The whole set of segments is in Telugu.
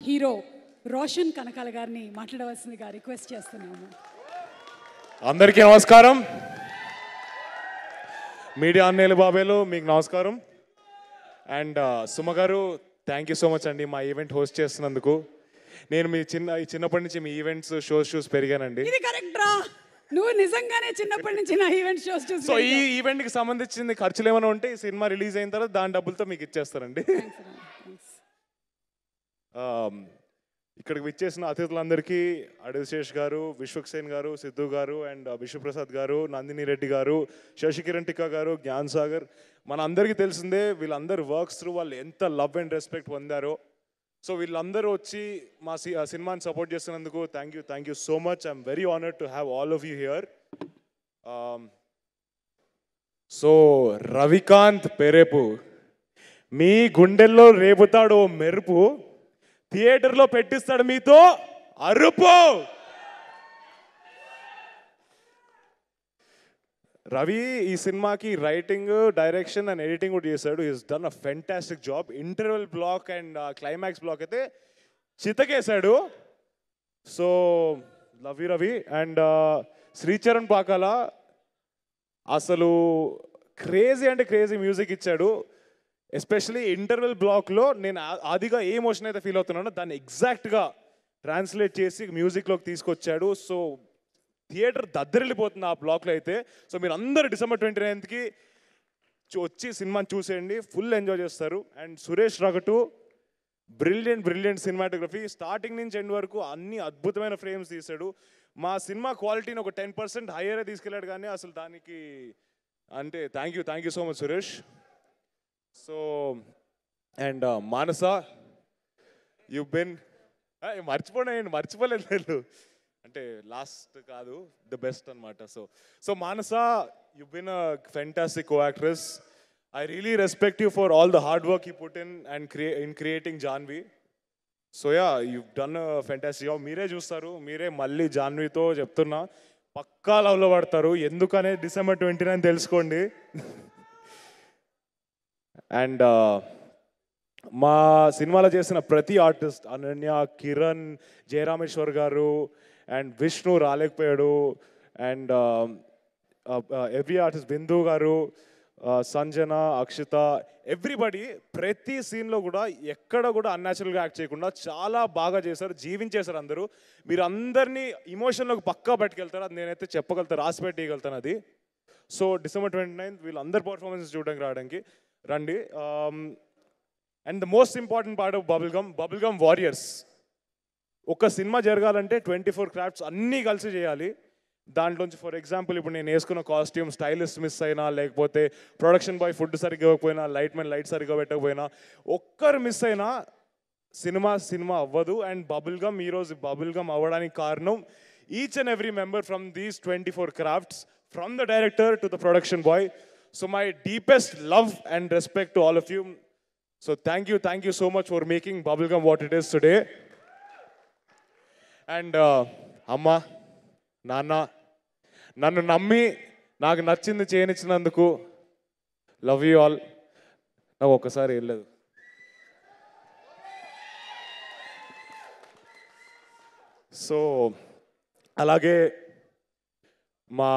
హీరో రోషన్ కనకాల గారిని మాట్లాడవలసిందిగా రిక్వెస్ట్ చేస్తున్నాము. అందరికీ నమస్కారం. మీడియా అన్నయ్యలు బాబాయ్లు మీకు నమస్కారం. అండ్ సుమ గారు థ్యాంక్ యూ సో మచ్ అండి మా ఈవెంట్ హోస్ట్ చేస్తున్నందుకు. నేను మీ చిన్నప్పటి నుంచి మీ ఈవెంట్స్ షోస్ పెరిగానండి. ఇది కరెక్ట్ రా, నువ్వు నిజంగానే చిన్నప్పటి నుంచి నా ఈవెంట్ షోస్ చూసి. సో ఈ ఈవెంట్కి సంబంధించింది ఖర్చులు ఏమైనా ఉంటే ఈ సినిమా రిలీజ్ అయిన తర్వాత దాని డబ్బులతో మీకు ఇచ్చేస్తారండి. ఇక్కడికి విచ్చేసిన అతిథులందరికీ అడిశేష్ గారు, విశ్వక్సేన్ గారు, సిద్ధు గారు అండ్ విశ్వప్రసాద్ గారు, నందిని రెడ్డి గారు, శశికిరణ్ టిక్కా గారు, జ్ఞాన్ సాగర్, మన అందరికీ తెలిసిందే వీళ్ళందరూ వర్క్స్ త్రూ వాళ్ళు ఎంత లవ్ అండ్ రెస్పెక్ట్ పొందారో. సో వీళ్ళందరూ వచ్చి మా సినిమాని సపోర్ట్ చేస్తున్నందుకు thank you so much. I'm very honoured to have all of you here. So Ravikanth Perepu మీ గుండెల్లో రేపుతాడు మెరుపు, థియేటర్లో పెట్టిస్తాడు మీతో అరుపు. రవి ఈ సినిమాకి రైటింగ్, డైరెక్షన్ అండ్ ఎడిటింగ్ కూడా చేశాడు. Is done a fantastic job. Interval block and climax block అయితే చితకేశాడు. So love you Ravi. And Sricharan Pakala అసలు క్రేజీ అంటే క్రేజీ మ్యూజిక్ ఇచ్చాడు. ఎస్పెషలీ ఇంటర్వెల్ బ్లాక్లో నేను ఆదిగా ఏ ఎమోషన్ అయితే ఫీల్ అవుతున్నానో దాన్ని ఎగ్జాక్ట్గా ట్రాన్స్లేట్ చేసి మ్యూజిక్లోకి తీసుకొచ్చాడు. సో థియేటర్ దద్దరిల్లిపోతుంది ఆ బ్లాక్లో అయితే. సో మీరు అందరూ December 29కి వచ్చి సినిమాని చూసేయండి, ఫుల్ ఎంజాయ్ చేస్తారు. And Suresh Ragatu brilliant cinematography, starting నుంచి ఎండ్ వరకు అన్ని అద్భుతమైన ఫ్రేమ్స్ తీశాడు. మా సినిమా క్వాలిటీని ఒక 10% హయ్యరే తీసుకెళ్ళాడు. కానీ అసలు దానికి అంటే thank you so much Suresh. So and Manasa you been మర్చిపోలేదు అంటే లాస్ట్ కాదు ద బెస్ట్ అనమాట. So Manasa you been a fantastic co actress. I really respect you for all the hard work you put in creating Janvi. So yeah you done a fantastic job. మీరే చూస్తారు, మీరే మళ్ళీ జాన్వితో చెప్తున్నా పక్కా లవ్లో పడతారు. ఎందుకనే December 29 తెలుసుకోండి. అండ్ మా సినిమాలో చేసిన ప్రతి ఆర్టిస్ట్ అనన్య, కిరణ్, జయరామేశ్వర్ గారు అండ్ విష్ణు రాలేకపోయాడు. అండ్ ఎవ్రీ ఆర్టిస్ట్ బిందు గారు, సంజన, అక్షిత, ఎవ్రీబడి ప్రతి సీన్లో కూడా ఎక్కడ కూడా అన్యాచురల్గా యాక్ట్ చేయకుండా చాలా బాగా చేశారు, జీవించేశారు అందరూ. మీరు అందరినీ ఇమోషన్లోకి పక్కా పట్టుకెళ్తారు, అది నేనైతే చెప్పగలుగుతాను, రాసి పెట్టగలుగుతాను అది. సో December 29 వీళ్ళందరి పర్ఫార్మెన్స్ చూడడానికి రావడానికి రండి. And the most important part of Bubblegum warriors. ఒక సినిమా జరగాలంటే 24 క్రాఫ్ట్స్ అన్నీ కలిసి చేయాలి. దాంట్లోంచి ఫర్ ఎగ్జాంపుల్ ఇప్పుడు నేను వేసుకున్న కాస్ట్యూమ్ స్టైలిస్ట్ మిస్ అయినా, లేకపోతే ప్రొడక్షన్ బాయ్ ఫుడ్ సరిగ్గా ఇవ్వకపోయినా, లైట్ సరిగ్గా పెట్టకపోయినా, ఒక్కరు మిస్ అయినా సినిమా అవ్వదు. అండ్ ఈరోజు బబుల్గమ్ అవ్వడానికి కారణం each and every member from these 24 crafts, from the director to the production bye. So my deepest love and respect to all of you. So thank you so much for making Bubblegum what it is today. And Amma, Nana, నన్ను నమ్మి నాకు నచ్చింది చేయనిచ్చినందుకు లవ్ యూ ఆల్. నాకు ఒక్కసారి వెళ్ళలేదు. సో అలాగే మా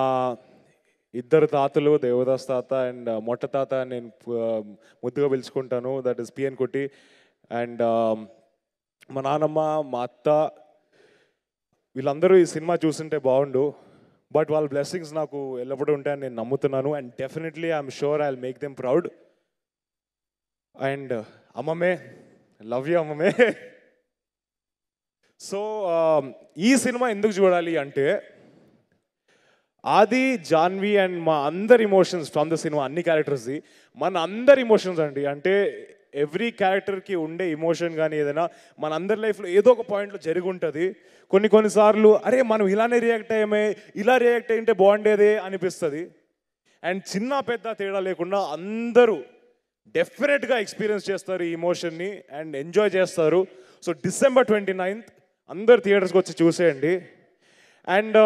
ఇద్దరు తాతలు, దేవదాస్ తాత అండ్ మొట్ట తాత నేను ముద్దుగా పిలుచుకుంటాను, దట్ ఈస్ పిఎన్ కొట్టి. అండ్ మా నాన్నమ్మ, మా అత్త, వీళ్ళందరూ ఈ సినిమా చూస్తుంటే బాగుండు. బట్ వాళ్ళ బ్లెస్సింగ్స్ నాకు ఎల్లప్పుడూ ఉంటాయని నేను నమ్ముతున్నాను. And definitely I'm sure I will make them proud. And అమ్మమ్మే, లవ్ యూ అమ్మమ్మే. సో ఈ సినిమా ఎందుకు చూడాలి అంటే ఆది, జాన్వి అండ్ మా అందరి ఇమోషన్స్ ఫ్రమ్ ద సినిమా, అన్ని క్యారెక్టర్స్ది మన అందరి ఇమోషన్స్ అండి. అంటే ఎవ్రీ క్యారెక్టర్కి ఉండే ఇమోషన్ కానీ ఏదైనా మన అందరి లైఫ్లో ఏదో ఒక పాయింట్లో జరిగి ఉంటుంది. కొన్నిసార్లు అరే మనం ఇలా రియాక్ట్ అయ్యింటే బాగుండేదే అనిపిస్తుంది. అండ్ చిన్న పెద్ద తేడా లేకుండా అందరూ డెఫినెట్గా ఎక్స్పీరియన్స్ చేస్తారు ఈ ఇమోషన్ని అండ్ ఎంజాయ్ చేస్తారు. సో December 29 అందరు థియేటర్స్కి వచ్చి చూసేయండి. అండ్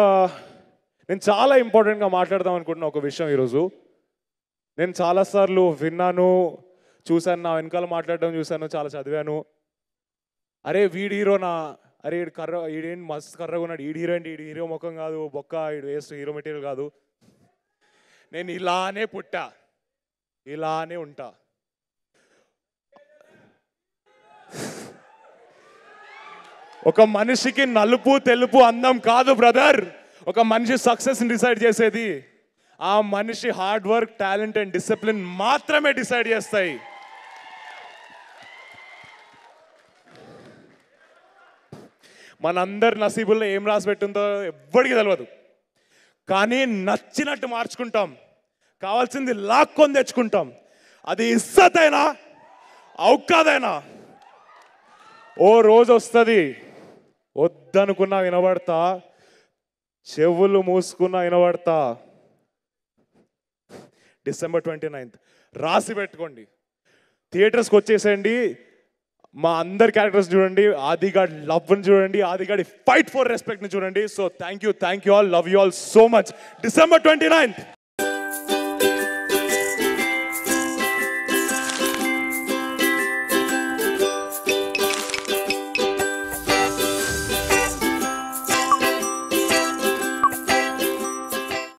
నేను చాలా ఇంపార్టెంట్గా మాట్లాడదాం అనుకుంటున్న ఒక విషయం ఈరోజు. నేను చాలాసార్లు విన్నాను, చూశాను, నా వెనకాల మాట్లాడడం చూశాను, చాలా చదివాను. అరే వీడి హీరోనా, అరే ఈడు కర్ర, ఈడేంటి మస్తు కర్రగా ఉన్నాడు, ఈడు హీరో ఏంటి, ఈడు హీరో ముఖం కాదు, బొక్క, ఈడు వేస్ట్, హీరో మెటీరియల్ కాదు. నేను ఇలానే పుట్టా, ఇలానే ఉంటా. ఒక మనిషికి నలుపు తెలుపు అందం కాదు బ్రదర్, ఒక మనిషి సక్సెస్ని డిసైడ్ చేసేది ఆ మనిషి hard work, talent and discipline మాత్రమే డిసైడ్ చేస్తాయి. మనందరి నసీబుల్లో ఏం రాసి పెట్టిందో ఎవ్వడికి తెలియదు, కానీ నచ్చినట్టు మార్చుకుంటాం, కావాల్సింది లాక్కొని తెచ్చుకుంటాం. అది ఇజ్జత్ అయినా ఔకాదైనా ఓ రోజు వస్తుంది, వద్దనుకున్నా వినబడతా, చెవులు మూసుకున్నా వినబడతా. December 29th రాసి పెట్టుకోండి, థియేటర్స్కి వచ్చేసేయండి. మా అందరి క్యారెక్టర్స్ చూడండి, ఆదిగాడ్ లవ్ని చూడండి, ఆదిగాడి ఫైట్ ఫర్ రెస్పెక్ట్ని చూడండి. So thank you all, love you all so much. December 29th.